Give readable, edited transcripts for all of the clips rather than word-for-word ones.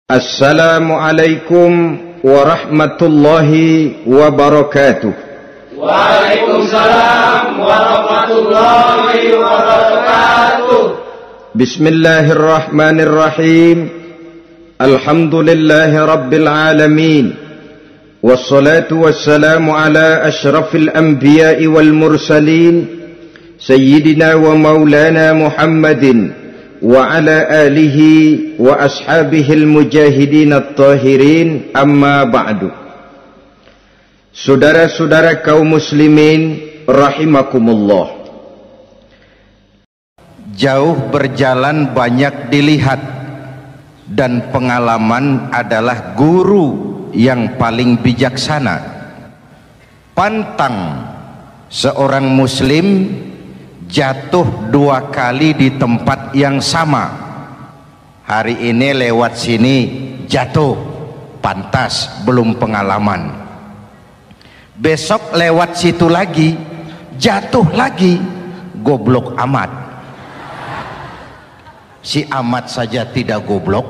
Assalamualaikum warahmatullahi wabarakatuh. Waalaikumsalam warahmatullahi wabarakatuh. Bismillahirrahmanirrahim. Alhamdulillahi rabbil alamin. Wassalatu wassalamu ala ashrafil anbiya'i wal mursalin, Sayyidina wa maulana Muhammadin wa ala alihi wa ashabihil mujahidin at-tahirin, amma ba'du. Saudara-saudara kaum muslimin rahimakumullah, jauh berjalan banyak dilihat, dan pengalaman adalah guru yang paling bijaksana. Pantang seorang muslim jatuh dua kali di tempat yang sama. Hari ini lewat sini jatuh, pantas belum pengalaman. Besok lewat situ lagi jatuh lagi, goblok amat. Si amat saja tidak goblok.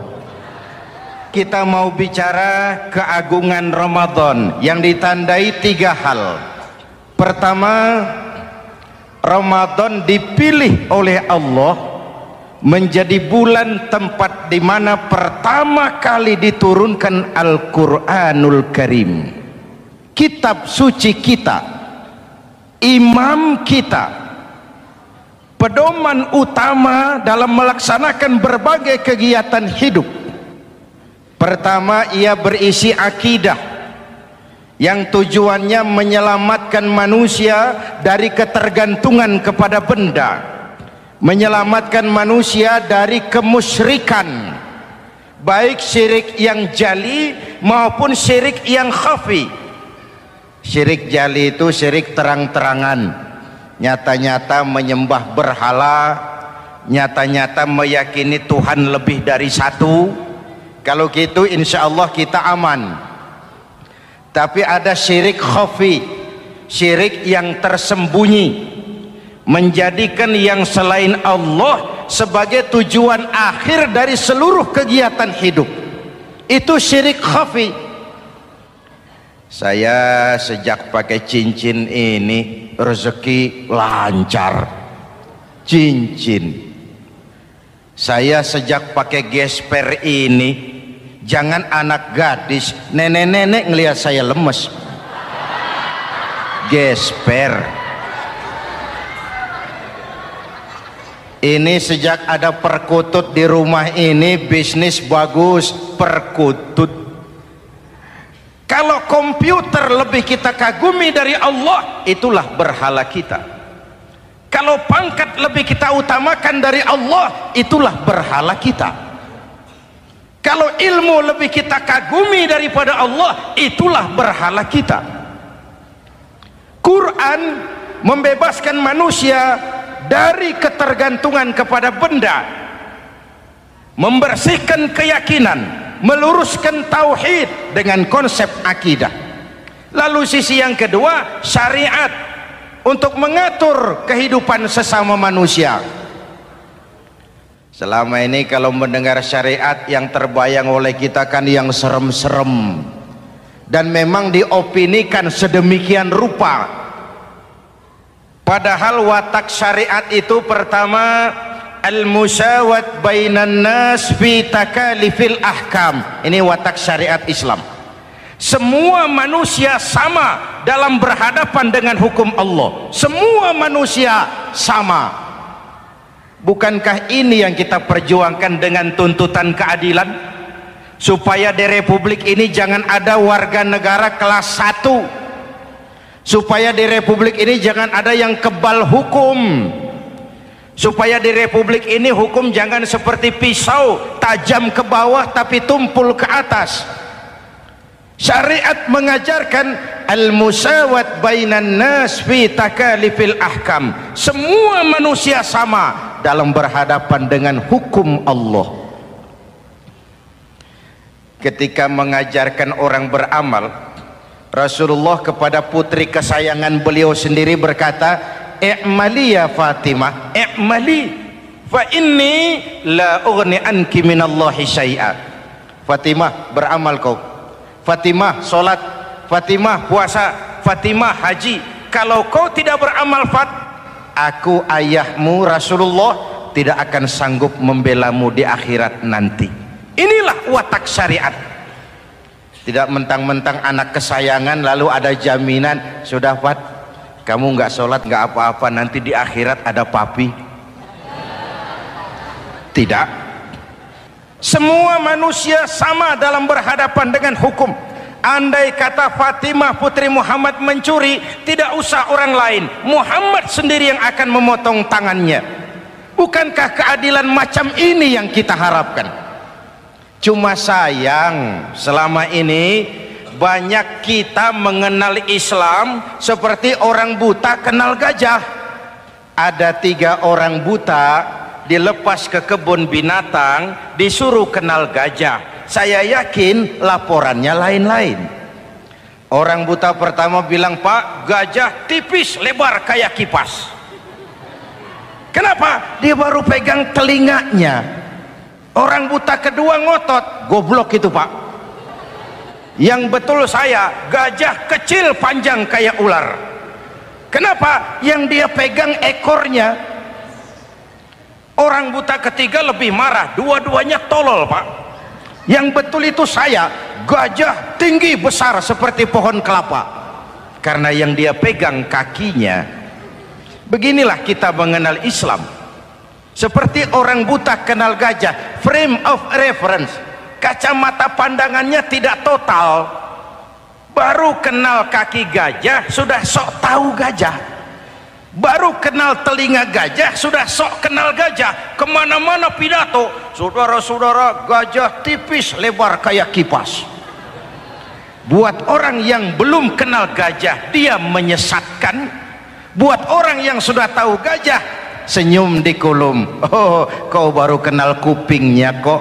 Kita mau bicara keagungan Ramadan yang ditandai tiga hal. Pertama, Ramadan dipilih oleh Allah menjadi bulan tempat di mana pertama kali diturunkan Al-Quranul Karim, kitab suci kita, imam kita, pedoman utama dalam melaksanakan berbagai kegiatan hidup. Pertama, ia berisi akidah yang tujuannya menyelamatkan manusia dari ketergantungan kepada benda, menyelamatkan manusia dari kemusyrikan, baik syirik yang jali maupun syirik yang khafi. Syirik jali itu syirik terang-terangan, nyata-nyata menyembah berhala, nyata-nyata meyakini Tuhan lebih dari satu. Kalau gitu insya Allah kita aman. Tapi ada syirik khafi, syirik yang tersembunyi, menjadikan yang selain Allah sebagai tujuan akhir dari seluruh kegiatan hidup. Itu syirik khafi. Saya sejak pakai cincin ini rezeki lancar. Cincin. Saya sejak pakai gesper ini, jangan anak gadis, nenek-nenek ngelihat saya lemes. Gesper. Ini sejak ada perkutut di rumah ini, bisnis bagus. Perkutut. Kalau komputer lebih kita kagumi dari Allah, itulah berhala kita. Kalau pangkat lebih kita utamakan dari Allah, itulah berhala kita. Kalau ilmu lebih kita kagumi daripada Allah, itulah berhala kita. Quran membebaskan manusia dari ketergantungan kepada benda, membersihkan keyakinan, meluruskan tauhid dengan konsep akidah. Lalu sisi yang kedua, syariat untuk mengatur kehidupan sesama manusia. Selama ini kalau mendengar syariat, yang terbayang oleh kita kan yang serem-serem, dan memang diopinikan sedemikian rupa. Padahal watak syariat itu pertama, al-musawat bainan nas fi takalifil ahkam. Ini watak syariat Islam. Semua manusia sama dalam berhadapan dengan hukum Allah. Semua manusia sama. Bukankah ini yang kita perjuangkan dengan tuntutan keadilan? Supaya di Republik ini jangan ada warga negara kelas 1. Supaya di Republik ini jangan ada yang kebal hukum. Supaya di Republik ini hukum jangan seperti pisau, tajam ke bawah tapi tumpul ke atas. Syariat mengajarkan al-musawat bainan nas fi takalifil ahkam. Semua manusia sama dalam berhadapan dengan hukum Allah. Ketika mengajarkan orang beramal, Rasulullah kepada putri kesayangan beliau sendiri berkata, "I'mali ya Fatimah, i'mali fa inni la ughni anki minallahi syai'a." Fatimah beramal kau, Fatimah sholat, Fatimah puasa, Fatimah haji. Kalau kau tidak beramal, aku ayahmu Rasulullah tidak akan sanggup membelamu di akhirat nanti. Inilah watak syariat. Tidak mentang-mentang anak kesayangan lalu ada jaminan, sudah Fat, kamu nggak sholat nggak apa-apa, nanti di akhirat ada papi. Tidak. Semua manusia sama dalam berhadapan dengan hukum. Andai kata Fatimah putri Muhammad mencuri, tidak usah orang lain, Muhammad sendiri yang akan memotong tangannya. Bukankah keadilan macam ini yang kita harapkan? Cuma sayang, selama ini banyak kita mengenal Islam seperti orang buta kenal gajah. Ada 3 orang buta dilepas ke kebun binatang, disuruh kenal gajah. Saya yakin laporannya lain-lain. Orang buta pertama bilang, Pak, gajah tipis lebar kayak kipas. Kenapa? Dia baru pegang telinganya. Orang buta kedua ngotot, goblok itu Pak. Yang betul saya, gajah kecil panjang kayak ular. Kenapa? Yang dia pegang ekornya. Orang buta ketiga lebih marah, dua-duanya tolol Pak. Yang betul itu saya, gajah tinggi besar seperti pohon kelapa. Karena yang dia pegang kakinya. Beginilah kita mengenal Islam. Seperti orang buta kenal gajah, frame of reference, kacamata pandangannya tidak total. Baru kenal kaki gajah sudah sok tahu gajah. Baru kenal telinga gajah sudah sok kenal gajah. Kemana-mana pidato, saudara-saudara, gajah tipis lebar kayak kipas. Buat orang yang belum kenal gajah, dia menyesatkan. Buat orang yang sudah tahu gajah, senyum di kolom. Oh, kau baru kenal kupingnya kok.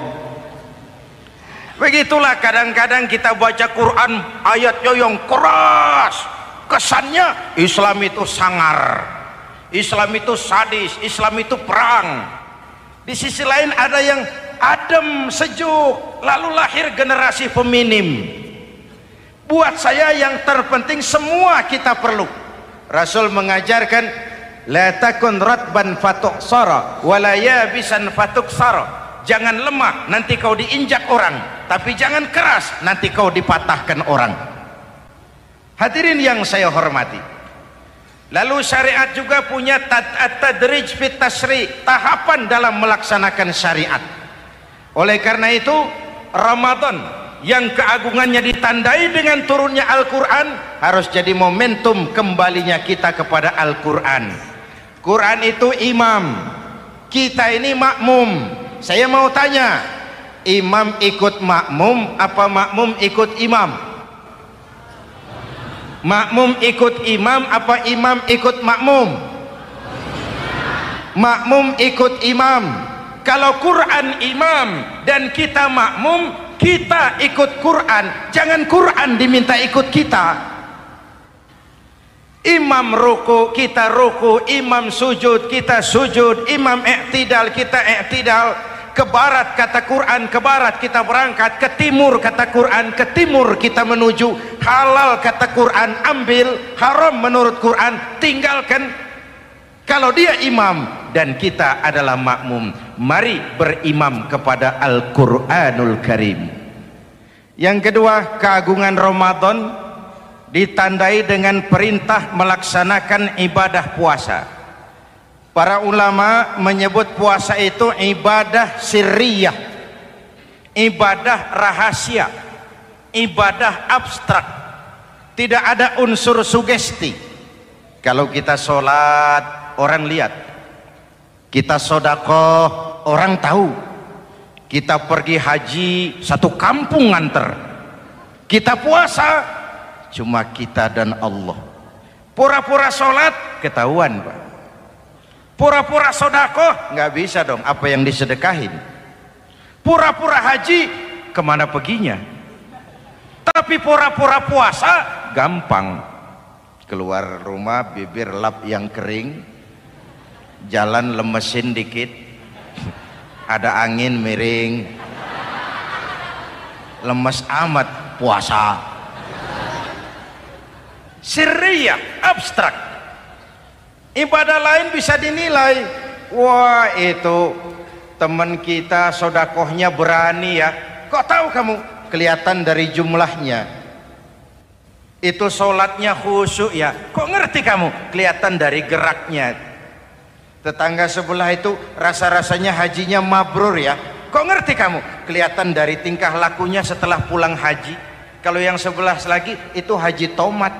Begitulah kadang-kadang kita baca Quran, ayatnya yang keras, kesannya Islam itu sangar, Islam itu sadis, Islam itu perang. Di sisi lain ada yang adem, sejuk, lalu lahir generasi feminim. Buat saya yang terpenting semua kita perlu. Rasul mengajarkan, la takun ratban fatuksara wala yabisan fatuksara. Jangan lemah, nanti kau diinjak orang, tapi jangan keras, nanti kau dipatahkan orang. Hadirin yang saya hormati, lalu syariat juga punya at-tadrij fit tasri', tahapan dalam melaksanakan syariat. Oleh karena itu Ramadan yang keagungannya ditandai dengan turunnya Al-Quran harus jadi momentum kembalinya kita kepada Al-Quran. Quran itu imam, kita ini makmum. Saya mau tanya, imam ikut makmum apa makmum ikut imam? Makmum ikut imam apa imam ikut makmum? Makmum ikut imam. Kalau Quran imam dan kita makmum, kita ikut Quran, jangan Quran diminta ikut kita. Imam ruku, kita ruku, imam sujud, kita sujud, imam i'tidal, kita i'tidal. Ke barat kata Quran, ke barat kita berangkat, ke timur kata Quran, ke timur kita menuju. Halal kata Quran, ambil, haram menurut Quran, tinggalkan. Kalau dia imam dan kita adalah makmum, mari berimam kepada Al-Quranul Karim. Yang kedua, keagungan Ramadan ditandai dengan perintah melaksanakan ibadah puasa. Para ulama menyebut puasa itu ibadah sirriyah, ibadah rahasia, ibadah abstrak, tidak ada unsur sugesti. Kalau kita sholat, orang lihat. Kita sodakoh, orang tahu. Kita pergi haji, satu kampung nganter. Kita puasa, cuma kita dan Allah. Pura-pura sholat, ketahuan Pak. Pura-pura sodakoh, nggak bisa dong, apa yang disedekahin. Pura-pura haji, kemana perginya? Tapi pura-pura puasa, gampang. Keluar rumah, bibir lap yang kering, jalan lemesin dikit, ada angin miring. lemes amat puasa. Sirriyah, abstrak. Ibadah lain bisa dinilai, wah itu teman kita sodakohnya berani ya. Kok tahu kamu? Kelihatan dari jumlahnya. Itu sholatnya khusyuk ya. Kok ngerti kamu? Kelihatan dari geraknya. Tetangga sebelah itu rasa-rasanya hajinya mabrur ya. Kok ngerti kamu? Kelihatan dari tingkah lakunya setelah pulang haji. Kalau yang sebelah lagi itu haji tomat.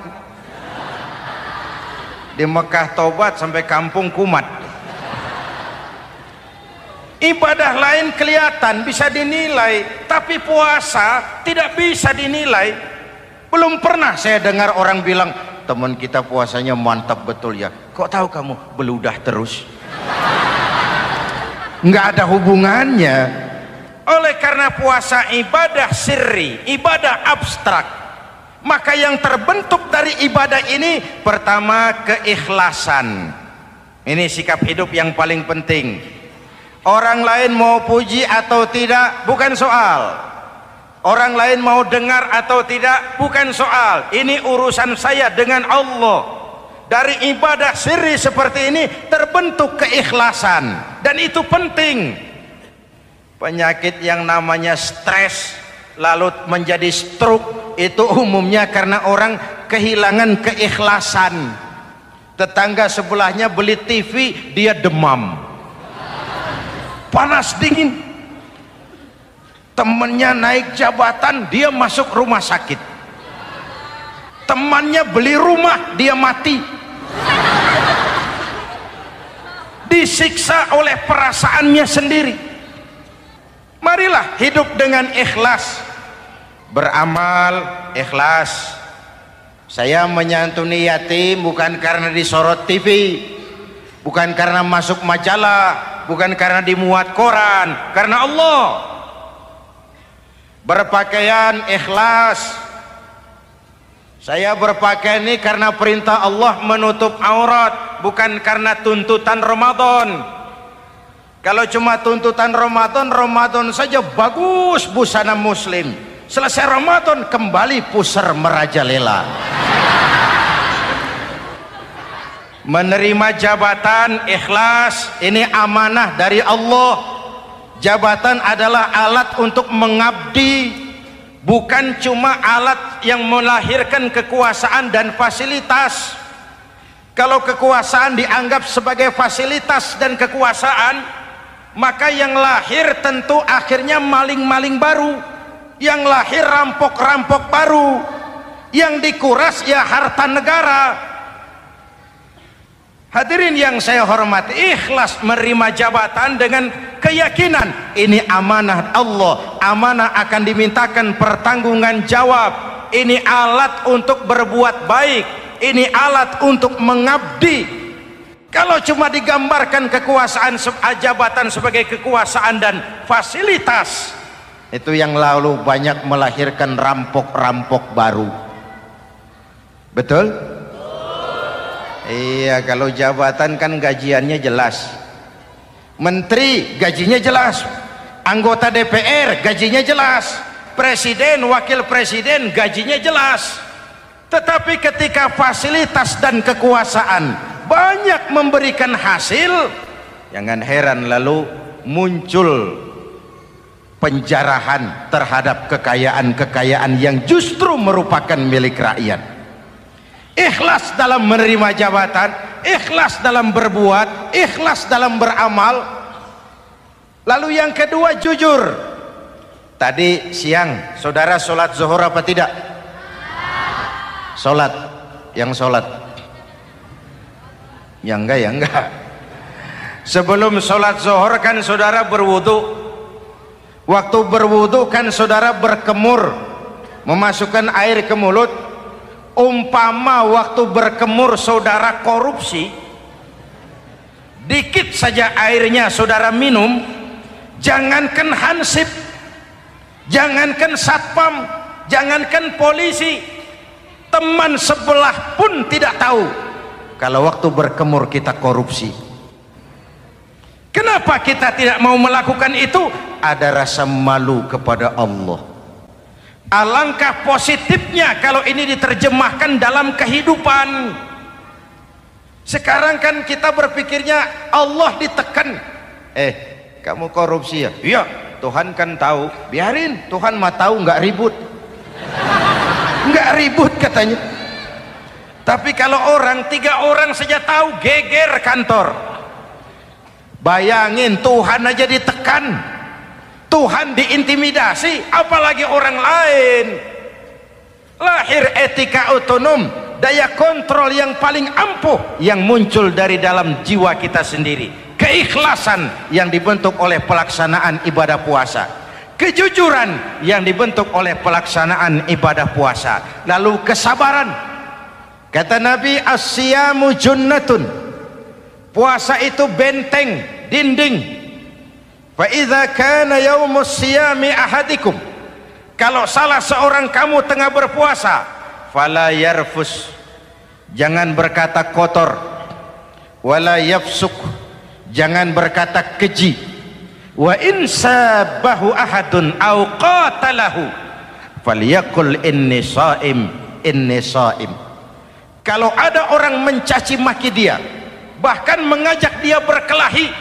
Di Mekah tobat sampai kampung kumat. Ibadah lain kelihatan bisa dinilai, tapi puasa tidak bisa dinilai. Belum pernah saya dengar orang bilang teman kita puasanya mantap betul ya. Kok tahu kamu? Beludah terus. Nggak ada hubungannya. Oleh karena puasa ibadah sirri, ibadah abstrak, maka yang terbentuk dari ibadah ini pertama keikhlasan. Ini sikap hidup yang paling penting. Orang lain mau puji atau tidak bukan soal. Orang lain mau dengar atau tidak bukan soal. Ini urusan saya dengan Allah. Dari ibadah sirri seperti ini terbentuk keikhlasan, dan itu penting. Penyakit yang namanya stres lalu menjadi stroke itu umumnya karena orang kehilangan keikhlasan. Tetangga sebelahnya beli TV, dia demam, panas dingin. Temannya naik jabatan, dia masuk rumah sakit. Temannya beli rumah, dia mati. Disiksa oleh perasaannya sendiri. Marilah hidup dengan ikhlas. Beramal ikhlas. Saya menyantuni yatim bukan karena disorot TV, bukan karena masuk majalah, bukan karena dimuat koran, karena Allah. Berpakaian ikhlas. Saya berpakaian ini karena perintah Allah menutup aurat, bukan karena tuntutan Ramadan. Kalau cuma tuntutan Ramadan, Ramadan saja bagus busana muslim. Selesai Ramadan kembali pusar merajalela. Menerima jabatan ikhlas, ini amanah dari Allah. Jabatan adalah alat untuk mengabdi, bukan cuma alat yang melahirkan kekuasaan dan fasilitas. Kalau kekuasaan dianggap sebagai fasilitas dan kekuasaan, maka yang lahir tentu akhirnya maling-maling baru, yang lahir rampok-rampok baru, yang dikuras ya harta negara. Hadirin yang saya hormati, ikhlas menerima jabatan dengan keyakinan ini amanah Allah, amanah akan dimintakan pertanggungan jawab. Ini alat untuk berbuat baik, ini alat untuk mengabdi. Kalau cuma digambarkan kekuasaan jabatan sebagai kekuasaan dan fasilitas, itu yang lalu banyak melahirkan rampok-rampok baru. Betul? Iya, kalau jabatan kan gajiannya jelas. Menteri gajinya jelas, anggota DPR gajinya jelas, presiden, wakil presiden gajinya jelas. Tetapi ketika fasilitas dan kekuasaan banyak memberikan hasil, jangan heran lalu muncul penjarahan terhadap kekayaan-kekayaan yang justru merupakan milik rakyat. Ikhlas dalam menerima jabatan, ikhlas dalam berbuat, ikhlas dalam beramal. Lalu yang kedua, jujur. Tadi siang saudara sholat zuhur apa tidak? Sholat. Yang sholat? Ya enggak, ya enggak. Sebelum sholat zuhur kan saudara berwudu. Waktu berwudu kan saudara berkemur, memasukkan air ke mulut. Umpama waktu berkemur saudara korupsi, dikit saja airnya saudara minum, jangankan hansip, jangankan satpam, jangankan polisi, teman sebelah pun tidak tahu kalau waktu berkemur kita korupsi. Kenapa kita tidak mau melakukan itu? Ada rasa malu kepada Allah. Alangkah positifnya kalau ini diterjemahkan dalam kehidupan. Sekarang kan kita berpikirnya Allah ditekan. Kamu korupsi ya? Iya, Tuhan kan tahu. Biarin, Tuhan mah tahu, nggak ribut. Nggak ribut katanya. Tapi kalau 3 orang saja tahu, geger kantor. Bayangin, Tuhan aja ditekan, Tuhan diintimidasi, apalagi orang lain. Lahir etika otonom, daya kontrol yang paling ampuh yang muncul dari dalam jiwa kita sendiri. Keikhlasan yang dibentuk oleh pelaksanaan ibadah puasa, kejujuran yang dibentuk oleh pelaksanaan ibadah puasa, lalu kesabaran. Kata Nabi, as-siyamu junnatun, puasa itu benteng, dinding. Fa idza kana yaumus siyami ahadikum, kalau salah seorang kamu tengah berpuasa, fala yarfus, jangan berkata kotor, wala yafsuk, jangan berkata keji. Wa in sabahu ahadun au qatalahu falyaqul inni shaim, inni shaim. Kalau ada orang mencaci maki dia, bahkan mengajak dia berkelahi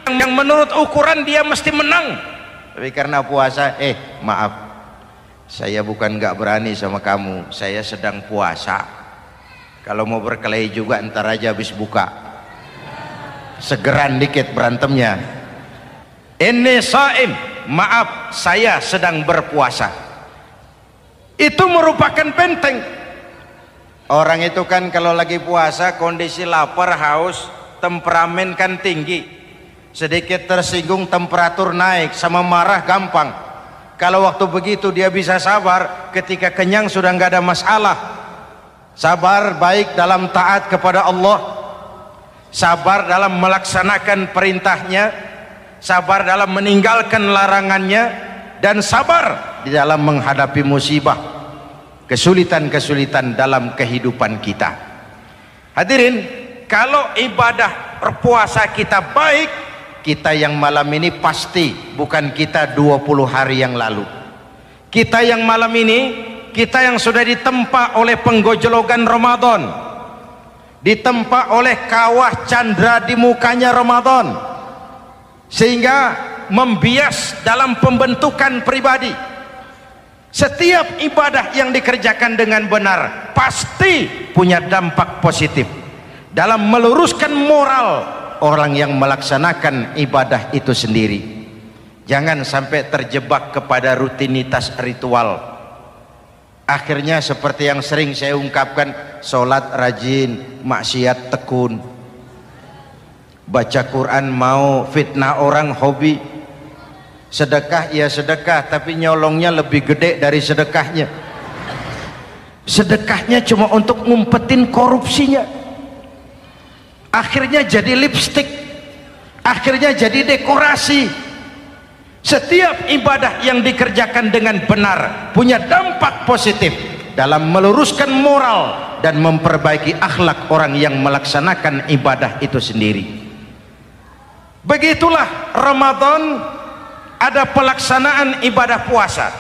yang menurut ukuran dia mesti menang, tapi karena puasa, maaf, saya bukan nggak berani sama kamu, saya sedang puasa. Kalau mau berkelahi juga ntar aja habis buka, segeran dikit berantemnya. Inni shaim, maaf, saya sedang berpuasa. Itu merupakan benteng. Orang itu kan kalau lagi puasa kondisi lapar, haus, temperamen kan tinggi, sedikit tersinggung temperatur naik, sama marah gampang. Kalau waktu begitu dia bisa sabar, ketika kenyang sudah nggak ada masalah. Sabar baik dalam taat kepada Allah, sabar dalam melaksanakan perintahnya, sabar dalam meninggalkan larangannya, dan sabar di dalam menghadapi musibah, kesulitan-kesulitan dalam kehidupan kita. Hadirin, kalau ibadah berpuasa kita baik, kita yang malam ini pasti bukan kita 20 hari yang lalu. Kita yang malam ini, kita yang sudah ditempa oleh penggojologan Ramadan, ditempa oleh kawah candra di mukanya Ramadan, sehingga membias dalam pembentukan pribadi. Setiap ibadah yang dikerjakan dengan benar pasti punya dampak positif dalam meluruskan moral orang yang melaksanakan ibadah itu sendiri. Jangan sampai terjebak kepada rutinitas ritual. Akhirnya seperti yang sering saya ungkapkan, sholat rajin, maksiat tekun, baca Quran mau, fitnah orang hobi, sedekah ya sedekah tapi nyolongnya lebih gede dari sedekahnya. Sedekahnya cuma untuk ngumpetin korupsinya. Akhirnya jadi lipstik, akhirnya jadi dekorasi. Setiap ibadah yang dikerjakan dengan benar punya dampak positif dalam meluruskan moral dan memperbaiki akhlak orang yang melaksanakan ibadah itu sendiri. Begitulah Ramadan, ada pelaksanaan ibadah puasa,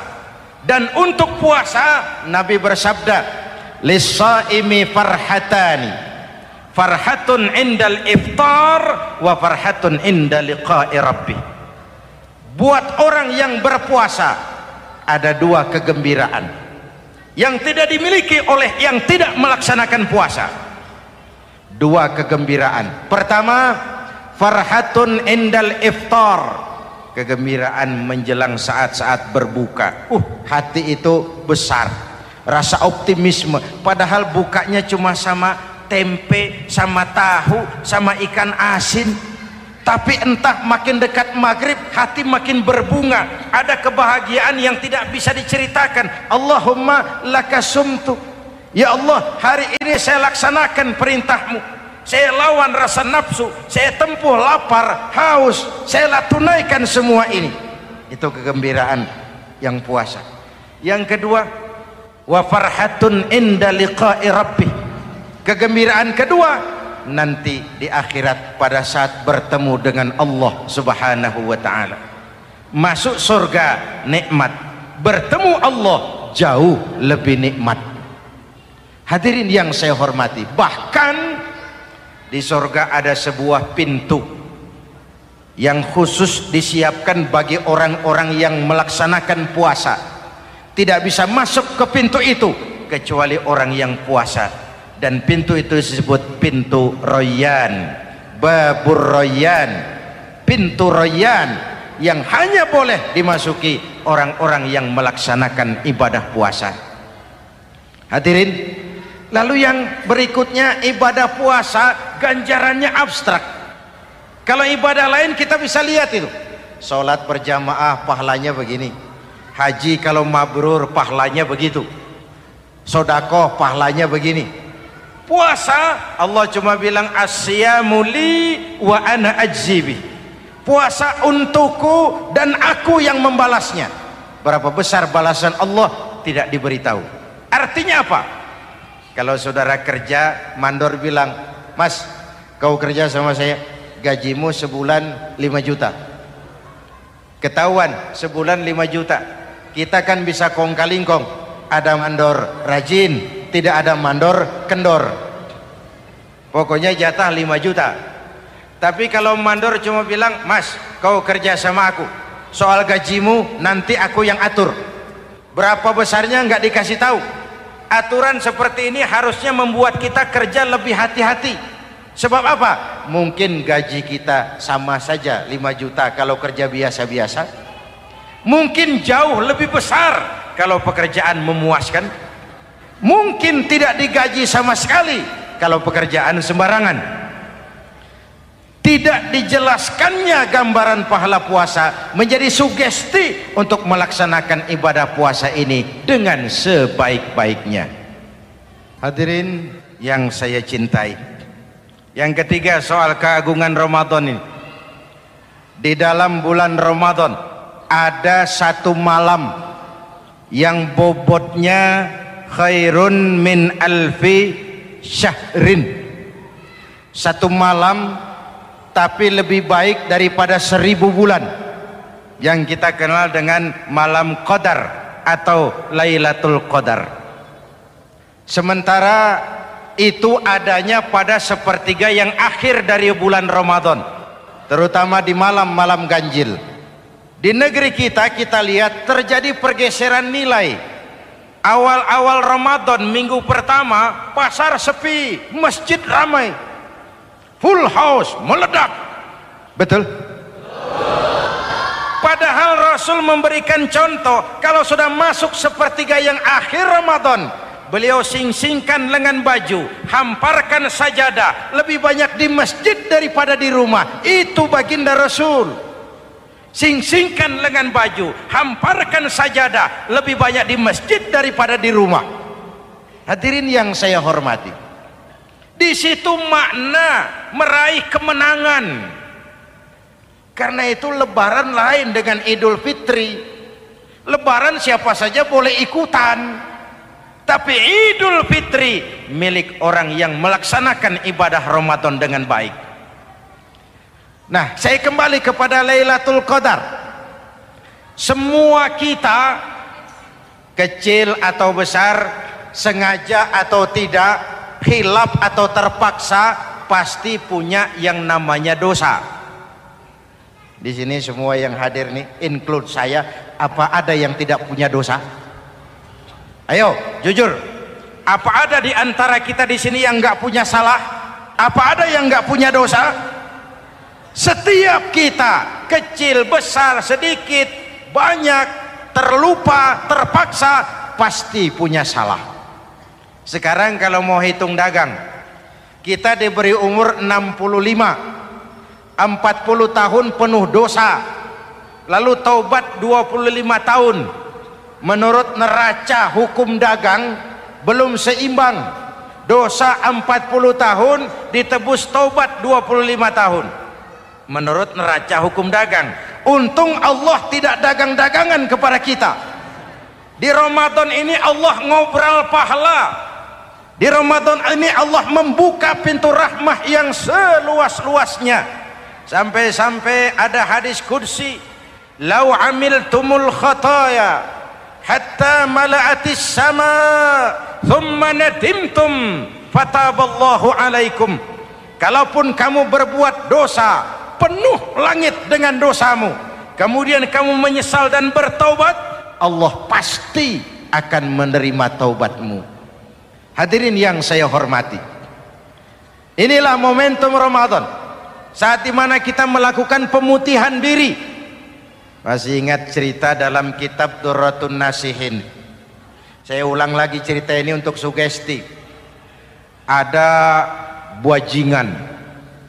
dan untuk puasa Nabi bersabda, lis-shaimi farhatani, farhatun indal iftar wa farhatun inda liqa'i rabbih. Buat orang yang berpuasa ada 2 kegembiraan yang tidak dimiliki oleh yang tidak melaksanakan puasa. 2 kegembiraan. Pertama, farhatun indal iftar, kegembiraan menjelang saat-saat berbuka. Hati itu besar, rasa optimisme, padahal bukanya cuma sama tempe, sama tahu, sama ikan asin. Tapi entah makin dekat maghrib hati makin berbunga, ada kebahagiaan yang tidak bisa diceritakan. Allahumma lakasumtu, ya Allah, hari ini saya laksanakan perintahmu, saya lawan rasa nafsu, saya tempuh lapar, haus, saya tunaikan semua ini. Itu kegembiraan yang puasa. Yang kedua, wa farhatun inda liqa'i rabbih, kegembiraan kedua nanti di akhirat pada saat bertemu dengan Allah Subhanahu wa ta'ala. Masuk surga nikmat, bertemu Allah jauh lebih nikmat. Hadirin yang saya hormati, bahkan di surga ada sebuah pintu yang khusus disiapkan bagi orang-orang yang melaksanakan puasa. Tidak bisa masuk ke pintu itu kecuali orang yang puasa, dan pintu itu disebut pintu Rayyan, Babur Rayyan, pintu Rayyan, yang hanya boleh dimasuki orang-orang yang melaksanakan ibadah puasa. Hadirin, lalu yang berikutnya, ibadah puasa ganjarannya abstrak. Kalau ibadah lain kita bisa lihat itu, sholat berjamaah pahalanya begini, haji kalau mabrur pahalanya begitu, sodakoh pahalanya begini. Puasa Allah cuma bilang as-siyamu li wa ana ajzibi, puasa untukku dan aku yang membalasnya. Berapa besar balasan Allah tidak diberitahu. Artinya apa? Kalau saudara kerja, mandor bilang, mas kau kerja sama saya, gajimu sebulan 5 juta, ketahuan sebulan 5 juta, kita kan bisa kong-kalingkong, ada mandor rajin, tidak ada mandor kendor, pokoknya jatah 5 juta. Tapi kalau mandor cuma bilang, mas kau kerja sama aku, soal gajimu nanti aku yang atur, berapa besarnya nggak dikasih tahu. Aturan seperti ini harusnya membuat kita kerja lebih hati-hati. Sebab apa? Mungkin gaji kita sama saja 5 juta kalau kerja biasa-biasa, mungkin jauh lebih besar kalau pekerjaan memuaskan, mungkin tidak digaji sama sekali kalau pekerjaan sembarangan. Tidak dijelaskannya gambaran pahala puasa menjadi sugesti untuk melaksanakan ibadah puasa ini dengan sebaik-baiknya. Hadirin yang saya cintai, yang ketiga soal keagungan Ramadan ini. Di dalam bulan Ramadan ada satu malam yang bobotnya khairun min alfi syahrin. Satu malam tapi lebih baik daripada 1000 bulan, yang kita kenal dengan malam Qadar atau Lailatul Qadar. Sementara itu adanya pada sepertiga yang akhir dari bulan Ramadan, terutama di malam-malam ganjil. Di negeri kita lihat terjadi pergeseran nilai. Awal-awal Ramadan, minggu pertama pasar sepi, masjid ramai, full house, meledak. Betul? Padahal Rasul memberikan contoh, kalau sudah masuk sepertiga yang akhir Ramadan, beliau sing-singkan lengan baju, hamparkan sajadah, lebih banyak di masjid daripada di rumah. Itu baginda Rasul. Sing-singkan lengan baju, hamparkan sajadah, lebih banyak di masjid daripada di rumah. Hadirin yang saya hormati, di situ makna meraih kemenangan. Karena itu lebaran lain dengan Idul Fitri. Lebaran siapa saja boleh ikutan, tapi Idul Fitri milik orang yang melaksanakan ibadah Ramadan dengan baik. Nah, saya kembali kepada Lailatul Qadar. Semua kita, kecil atau besar, sengaja atau tidak, khilaf atau terpaksa, pasti punya yang namanya dosa. Di sini semua yang hadir nih, include saya, apa ada yang tidak punya dosa? Ayo, jujur. Apa ada di antara kita di sini yang nggak punya salah? Apa ada yang nggak punya dosa? Setiap kita, kecil, besar, sedikit, banyak, terlupa, terpaksa, pasti punya salah. Sekarang kalau mau hitung dagang, kita diberi umur 65, 40 tahun penuh dosa, lalu taubat 25 tahun. Menurut neraca hukum dagang belum seimbang. Dosa 40 tahun ditebus taubat 25 tahun menurut neraca hukum dagang. Untung Allah tidak dagang-dagangan kepada kita. Di Ramadan ini Allah ngobrol pahala. Di Ramadan ini Allah membuka pintu rahmah yang seluas-luasnya. Sampai-sampai ada hadis qudsi, lau amiltumul khataya hatta mala'atis sama thumma nadimtum fataballahu alaikum. Kalaupun kamu berbuat dosa, penuh langit dengan dosamu, kemudian kamu menyesal dan bertaubat, Allah pasti akan menerima taubatmu. Hadirin yang saya hormati, inilah momentum Ramadan, saat dimana kita melakukan pemutihan diri. Masih ingat cerita dalam kitab Durratun Nasihin? Saya ulang lagi cerita ini untuk sugesti. Ada buajingan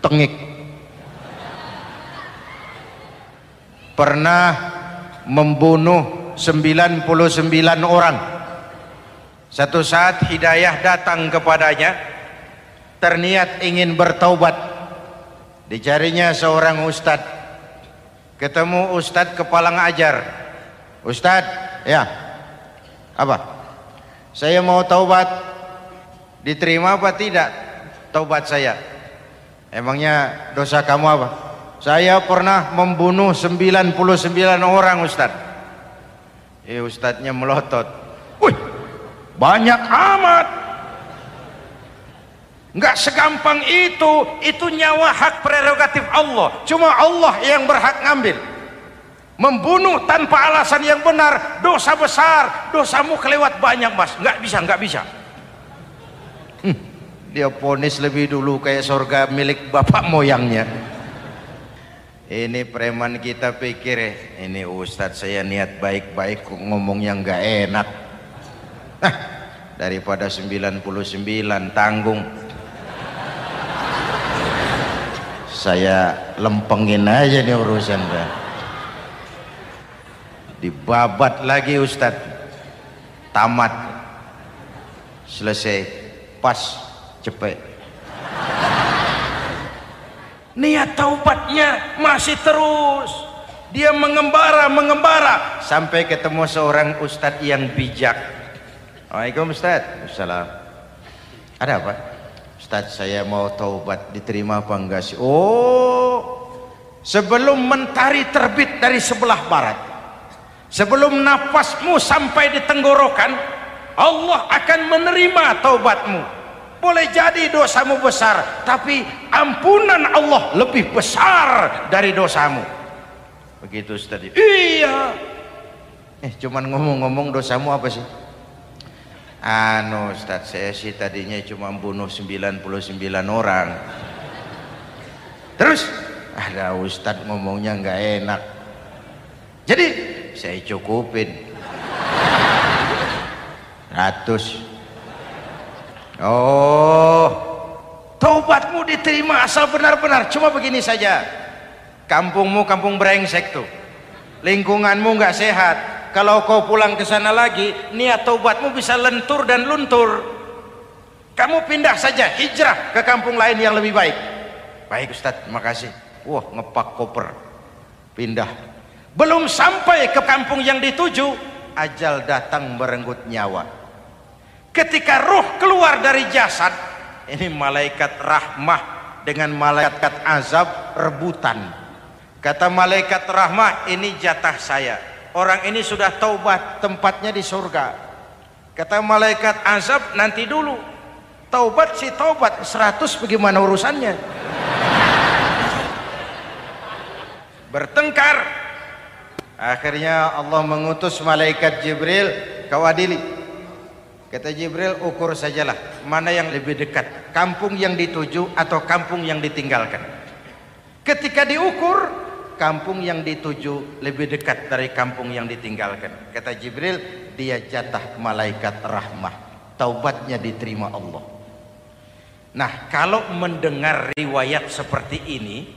tengik pernah membunuh 99 orang. Satu saat hidayah datang kepadanya, terniat ingin bertaubat. Dicarinya seorang ustadz, ketemu ustadz kepala ngajar. Ustadz, ya, apa? Saya mau taubat, diterima apa tidak taubat saya? Emangnya dosa kamu apa? Saya pernah membunuh 99 orang Ustadz. Ustadznya melotot, wih, banyak amat. Nggak segampang itu nyawa hak prerogatif Allah, cuma Allah yang berhak ngambil. Membunuh tanpa alasan yang benar dosa besar, dosamu kelewat banyak mas, nggak bisa. Dia ponis lebih dulu kayak surga milik bapak moyangnya. Ini preman kita pikir ini ustadz saya niat baik-baik kok ngomongnya nggak enak. Daripada 99 tanggung, saya lempengin aja nih urusan. Dibabat lagi ustadz, tamat, selesai, pas, cepet. Niat taubatnya masih terus, dia mengembara sampai ketemu seorang ustadz yang bijak. Waalaikumsalam Ustadz. Assalam. Ada apa? Ustadz, saya mau taubat, diterima apa enggak sih? Oh, sebelum mentari terbit dari sebelah barat, sebelum nafasmu sampai di tenggorokan, Allah akan menerima taubatmu. Boleh jadi dosamu besar, tapi ampunan Allah lebih besar dari dosamu. Begitu Ustaz. Iya. Cuman ngomong-ngomong dosamu apa sih? Ustaz, saya sih tadinya cuma bunuh 99 orang. Terus ada Ustaz ngomongnya nggak enak, jadi saya cukupin 100. Oh, taubatmu diterima asal benar-benar. Cuma begini saja, kampungmu kampung brengsek tuh, lingkunganmu nggak sehat. Kalau kau pulang ke sana lagi, niat taubatmu bisa lentur dan luntur. Kamu pindah saja, hijrah ke kampung lain yang lebih baik. Baik Ustadz, makasih. Wah, ngepak koper, pindah. Belum sampai ke kampung yang dituju, ajal datang merenggut nyawa. Ketika ruh keluar dari jasad, ini malaikat rahmah dengan malaikat azab rebutan. Kata malaikat rahmah, ini jatah saya, orang ini sudah taubat, tempatnya di surga. Kata malaikat azab, nanti dulu, taubat sih taubat, 100 bagaimana urusannya? Bertengkar. Akhirnya Allah mengutus malaikat Jibril, kau adili. Kata Jibril, ukur sajalah mana yang lebih dekat, kampung yang dituju atau kampung yang ditinggalkan. Ketika diukur, kampung yang dituju lebih dekat dari kampung yang ditinggalkan. Kata Jibril, dia jatah malaikat rahmah, taubatnya diterima Allah. Nah, kalau mendengar riwayat seperti ini,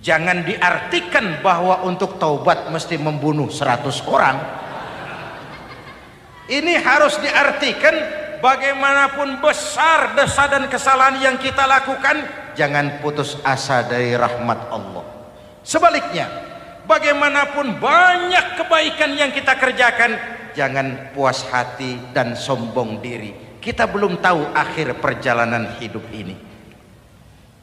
jangan diartikan bahwa untuk taubat mesti membunuh 100 orang. Ini harus diartikan bagaimanapun besar dosa dan kesalahan yang kita lakukan, jangan putus asa dari rahmat Allah. Sebaliknya, bagaimanapun banyak kebaikan yang kita kerjakan, jangan puas hati dan sombong diri. Kita belum tahu akhir perjalanan hidup ini.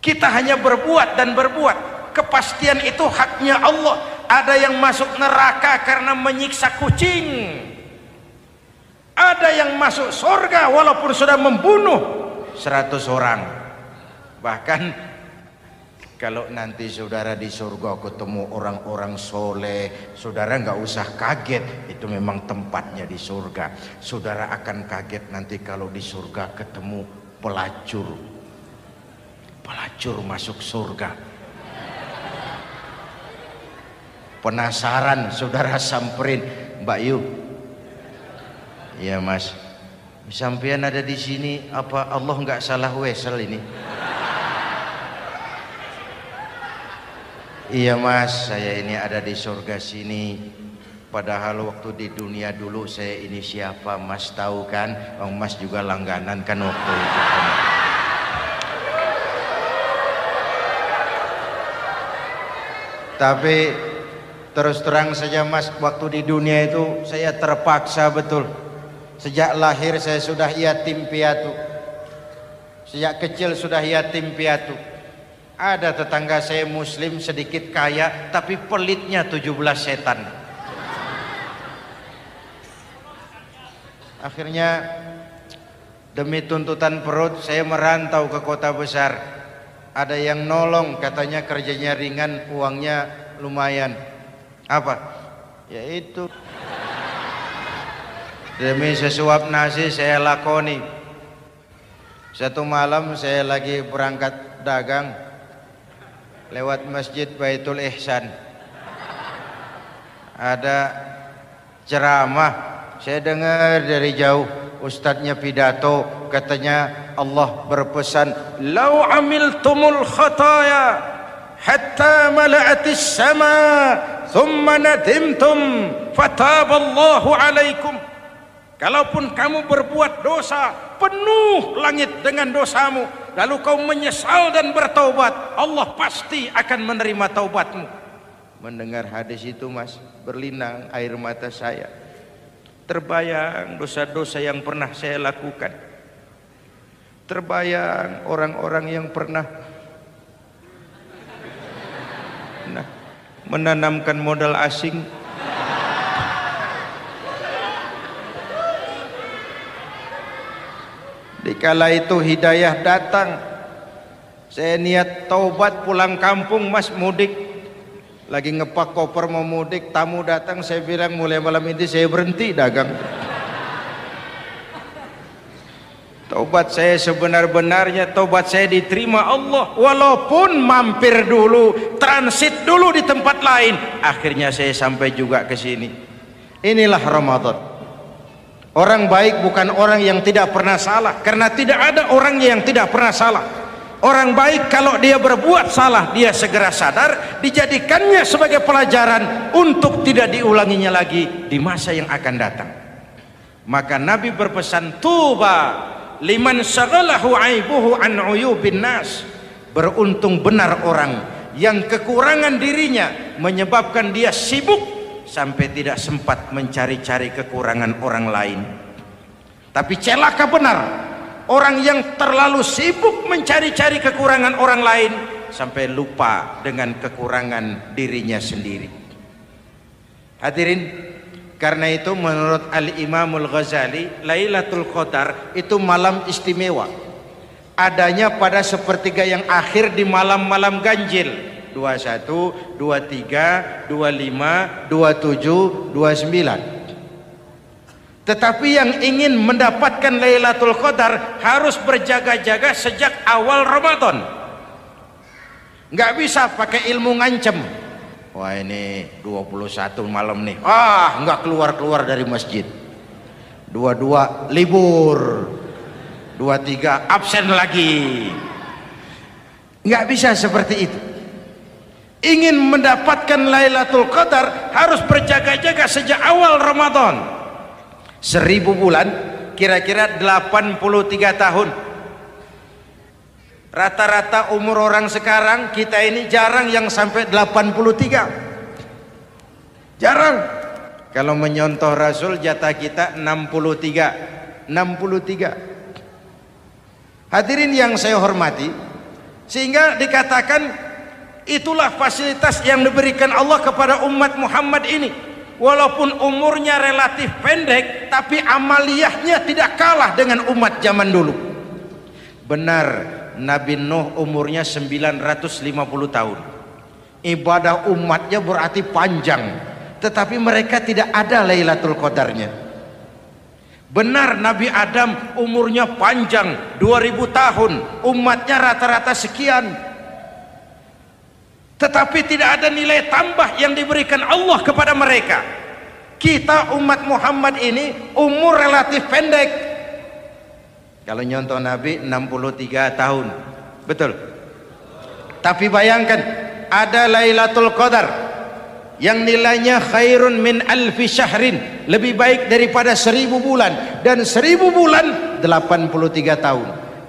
Kita hanya berbuat dan berbuat. Kepastian itu haknya Allah. Ada yang masuk neraka karena menyiksa kucing, ada yang masuk surga walaupun sudah membunuh 100 orang. Bahkan kalau nanti saudara di surga ketemu orang-orang soleh, saudara nggak usah kaget, itu memang tempatnya di surga. Saudara akan kaget nanti kalau di surga ketemu pelacur masuk surga. Penasaran, saudara samperin, Mbak Yu, iya Mas, sampean ada di sini, apa Allah nggak salah wesel ini? Iya Mas, saya ini ada di surga sini. Padahal waktu di dunia dulu saya ini siapa Mas tahu kan? Mas juga langganan kan waktu itu. Tapi terus terang saja Mas, waktu di dunia itu saya terpaksa betul. Sejak lahir saya sudah yatim piatu. Sejak kecil sudah yatim piatu. Ada tetangga saya muslim sedikit kaya, tapi pelitnya 17 setan. Akhirnya demi tuntutan perut saya merantau ke kota besar. Ada yang nolong, katanya kerjanya ringan, uangnya lumayan. Apa? Yaitu demi sesuap nasi saya lakoni. Satu malam saya lagi berangkat dagang, lewat Masjid Baitul Ihsan, ada ceramah. Saya dengar dari jauh, ustadznya pidato, katanya Allah berpesan, "Lau amiltumul khataya hatta mala'atis sama, thumma nadimtum, fataballahu alaikum." Kalaupun kamu berbuat dosa, penuh langit dengan dosamu, lalu kau menyesal dan bertaubat, Allah pasti akan menerima taubatmu. Mendengar hadis itu Mas, berlinang air mata saya. Terbayang dosa-dosa yang pernah saya lakukan. Terbayang orang-orang yang pernah menanamkan modal asing. Dikala itu hidayah datang, saya niat taubat pulang kampung Mas, mudik. Lagi ngepak koper mau mudik, tamu datang, saya bilang mulai malam ini saya berhenti dagang. Taubat saya sebenar-benarnya, taubat saya diterima Allah, walaupun mampir dulu, transit dulu di tempat lain, akhirnya saya sampai juga ke sini. Inilah Ramadan. Orang baik bukan orang yang tidak pernah salah, karena tidak ada orang yang tidak pernah salah. Orang baik kalau dia berbuat salah, dia segera sadar, dijadikannya sebagai pelajaran untuk tidak diulanginya lagi di masa yang akan datang. Maka Nabi berpesan, tuba liman syaghalahu aibuhu an uyubin nas. Beruntung benar orang yang kekurangan dirinya menyebabkan dia sibuk sampai tidak sempat mencari-cari kekurangan orang lain. Tapi celaka benar orang yang terlalu sibuk mencari-cari kekurangan orang lain sampai lupa dengan kekurangan dirinya sendiri. Hadirin, karena itu menurut Al-Imamul Ghazali, Lailatul Qadar itu malam istimewa. Adanya pada sepertiga yang akhir di malam-malam ganjil, 21, 23, 25, 27, 29. Tetapi yang ingin mendapatkan Lailatul Qadar harus berjaga-jaga sejak awal Ramadan. Nggak bisa pakai ilmu ngancem. Wah ini 21 malam nih, nggak keluar-keluar dari masjid. 22 libur, 23 absen lagi. Nggak bisa seperti itu. Ingin mendapatkan Lailatul Qadar harus berjaga-jaga sejak awal Ramadan. 1000 bulan kira-kira 83 tahun. Rata-rata umur orang sekarang kita ini jarang yang sampai 83. Jarang. Kalau menyontoh Rasul jatah kita 63. Hadirin yang saya hormati, sehingga dikatakan itulah fasilitas yang diberikan Allah kepada umat Muhammad ini. Walaupun umurnya relatif pendek, tapi amaliyahnya tidak kalah dengan umat zaman dulu. Benar, Nabi Nuh umurnya 950 tahun. Ibadah umatnya berarti panjang, tetapi mereka tidak ada Lailatul Qadarnya. Benar, Nabi Adam umurnya panjang 2000 tahun, umatnya rata-rata sekian, tetapi tidak ada nilai tambah yang diberikan Allah kepada mereka. Kita umat Muhammad ini umur relatif pendek. Kalau nyontoh Nabi 63 tahun, betul. Tapi bayangkan, ada Lailatul Qadar yang nilainya khairun min alfi syahrin, lebih baik daripada 1000 bulan, dan 1000 bulan 83 tahun.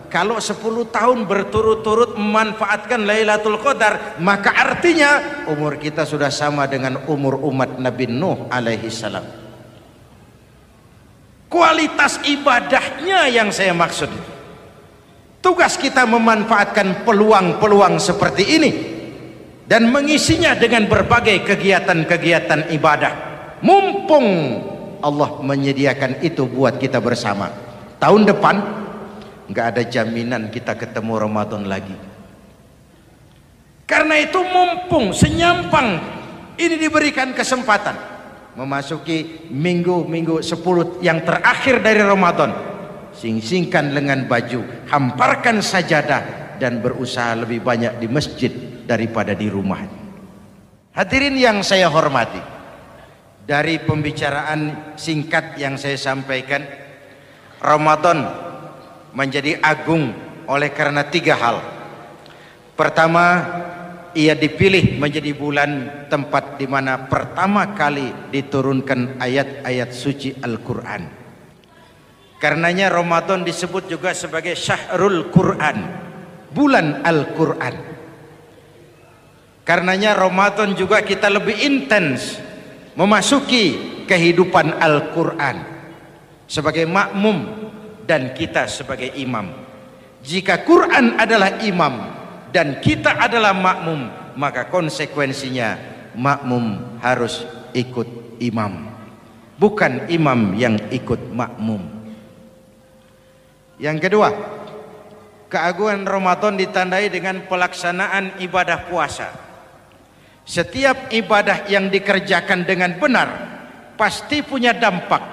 Kalau 10 tahun berturut-turut memanfaatkan Lailatul Qadar, maka artinya umur kita sudah sama dengan umur umat Nabi Nuh alaihi salam. Kualitas ibadahnya yang saya maksud. Tugas kita memanfaatkan peluang-peluang seperti ini dan mengisinya dengan berbagai kegiatan-kegiatan ibadah. Mumpung Allah menyediakan itu buat kita bersama. Tahun depan nggak ada jaminan kita ketemu Ramadan lagi. Karena itu mumpung senyampang ini diberikan kesempatan memasuki minggu-minggu 10 yang terakhir dari Ramadan, sing-singkan lengan baju, hamparkan sajadah, dan berusaha lebih banyak di masjid daripada di rumah. Hadirin yang saya hormati, dari pembicaraan singkat yang saya sampaikan, Ramadan menjadi agung oleh karena 3 hal. Pertama, ia dipilih menjadi bulan tempat di mana pertama kali diturunkan ayat-ayat suci Al-Quran. Karenanya Ramadan disebut juga sebagai Syahrul Quran, bulan Al-Quran. Karenanya Ramadan juga kita lebih intens memasuki kehidupan Al-Quran sebagai makmum dan kita sebagai imam. Jika Quran adalah imam dan kita adalah makmum, maka konsekuensinya makmum harus ikut imam, bukan imam yang ikut makmum. Yang kedua, keagungan Ramadan ditandai dengan pelaksanaan ibadah puasa. Setiap ibadah yang dikerjakan dengan benar pasti punya dampak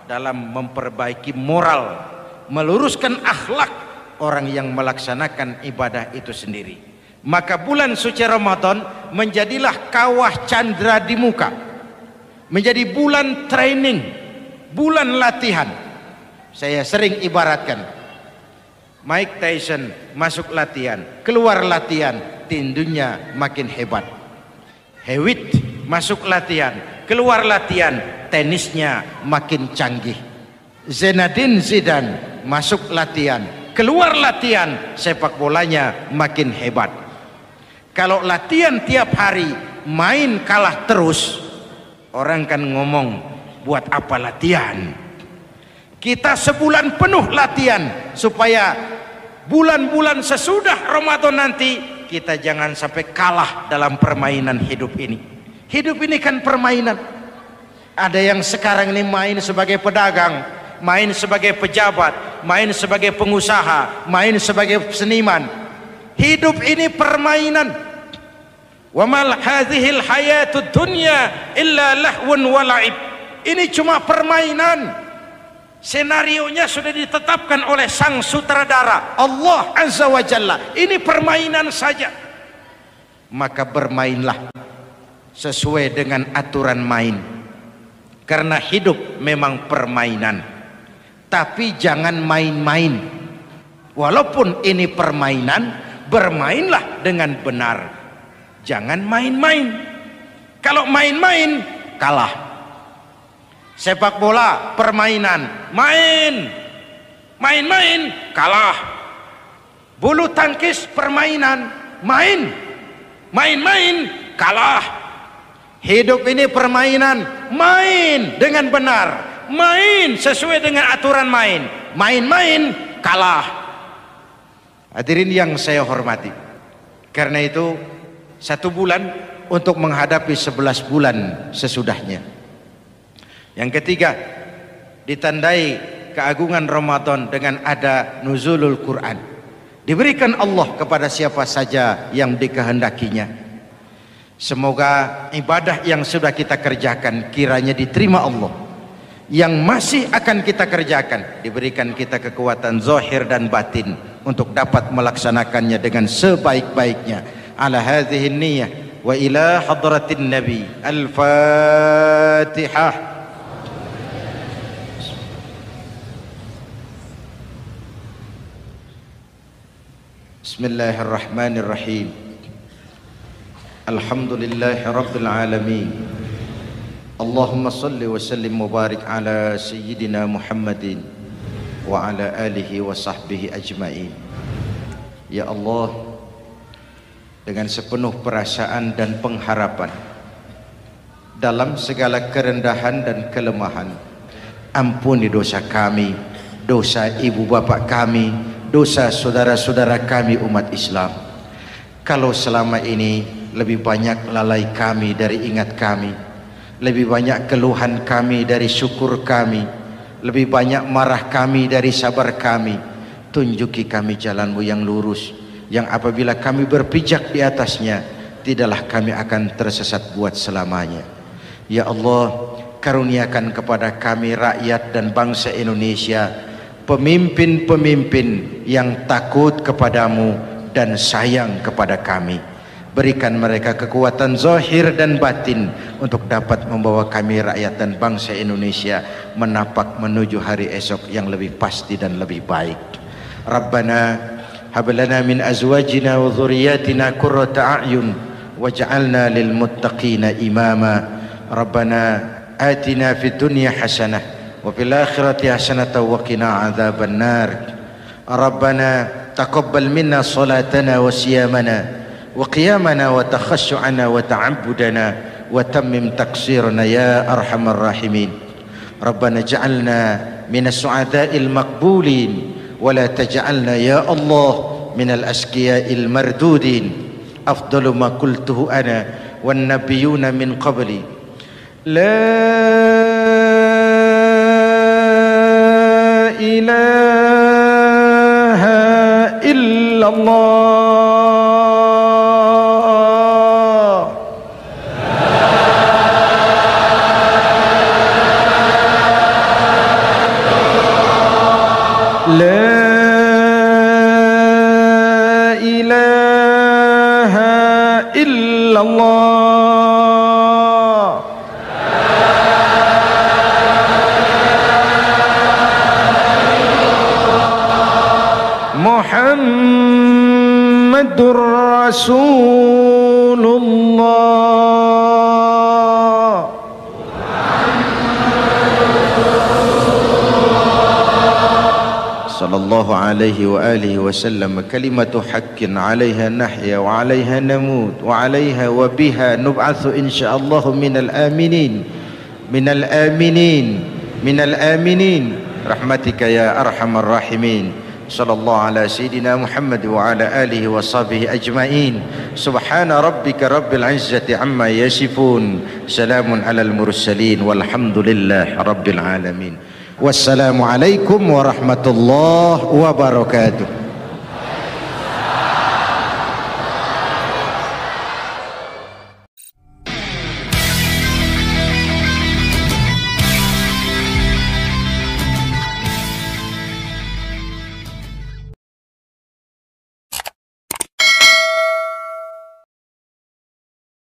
dalam memperbaiki moral, meluruskan akhlak orang yang melaksanakan ibadah itu sendiri. Maka bulan suci Ramadan menjadilah kawah candra di muka, menjadi bulan training, bulan latihan. Saya sering ibaratkan, Mike Tyson masuk latihan, keluar latihan, tinjunya makin hebat. Hewitt masuk latihan, keluar latihan, tenisnya makin canggih. Zinedine Zidane masuk latihan, keluar latihan, sepak bolanya makin hebat. Kalau latihan tiap hari, main kalah terus, orang kan ngomong, buat apa latihan? Kita sebulan penuh latihan supaya bulan-bulan sesudah Ramadan nanti kita jangan sampai kalah dalam permainan hidup ini. Hidup ini kan permainan. Ada yang sekarang ini main sebagai pedagang, main sebagai pejabat, main sebagai pengusaha, main sebagai seniman. Hidup ini permainan. Wa mal hadhil hayatud dunya illa lahwun wa la'ib. Ini cuma permainan. Senarionya sudah ditetapkan oleh sang sutradara Allah Azza wa Jalla. Ini permainan saja. Maka bermainlah sesuai dengan aturan main. Karena hidup memang permainan. Tapi jangan main-main. Walaupun ini permainan, bermainlah dengan benar. Jangan main-main. Kalau main-main, kalah. Sepak bola permainan, main-main kalah. Bulu tangkis permainan, main-main kalah. Hidup ini permainan, main dengan benar, main sesuai dengan aturan main, main-main kalah. Hadirin yang saya hormati, karena itu 1 bulan untuk menghadapi 11 bulan sesudahnya. Yang ketiga, ditandai keagungan Ramadan dengan ada nuzulul Quran. Diberikan Allah kepada siapa saja yang dikehendakinya. Semoga ibadah yang sudah kita kerjakan kiranya diterima Allah. Yang masih akan kita kerjakan diberikan kita kekuatan zahir dan batin untuk dapat melaksanakannya dengan sebaik-baiknya. Ala hadhihi niyyah wa ila hadratin nabi. Al-Fatihah. Bismillahirrahmanirrahim. Alhamdulillahi rabbil alamin. Allahumma salli wa sallim mubarak ala sayyidina Muhammadin wa ala alihi wa sahbihi ajma'in. Ya Allah, dengan sepenuh perasaan dan pengharapan dalam segala kerendahan dan kelemahan, ampuni dosa kami, dosa ibu bapa kami, dosa saudara-saudara kami umat Islam. Kalau selama ini lebih banyak lalai kami dari ingat kami, lebih banyak keluhan kami dari syukur kami, lebih banyak marah kami dari sabar kami, tunjuki kami jalan-Mu yang lurus, yang apabila kami berpijak di atasnya, tidaklah kami akan tersesat buat selamanya. Ya Allah, karuniakan kepada kami rakyat dan bangsa Indonesia pemimpin-pemimpin yang takut kepadamu dan sayang kepada kami. Berikan mereka kekuatan zahir dan batin untuk dapat membawa kami rakyat dan bangsa Indonesia menapak menuju hari esok yang lebih pasti dan lebih baik. Rabbana hab lana min azwajina wa dhurriyyatina qurrata a'yun waj'alna lil muttaqina imama. Rabbana atina fid dunya hasanah wa fil akhirati hasanah wa qina adzaban nar. Rabbana taqabbal minna salatana wa siyamana وقيامنا وتخشعنا وتعبدنا وتمم تقصيرنا يا أرحم الراحمين. ربنا اجعلنا من السعداء المقبولين ولا تجعلنا يا الله من الأشقياء المردودين. أفضل ما قلته أنا والنبيون من قبلي لا إله إلا الله Muhammadur Rasulullah. Sallallahu alaihi wa alihi wasallam. Kalimatu haqqin 'alaiha nahya wa 'alaiha namut wa 'alaiha wa biha nub'atsu insyaallah minal aminin minal aminin minal aminin rahmatika ya arhamar rahimin. Sallallahu ala sayyidina Muhammad wa ala alihi wa sahbihi ajma'in. Subhana rabbika rabbil izzati amma yasifun. Salamun alal mursalin walhamdulillahi rabbil alamin. Wassalamu alaikum warahmatullahi wabarakatuh.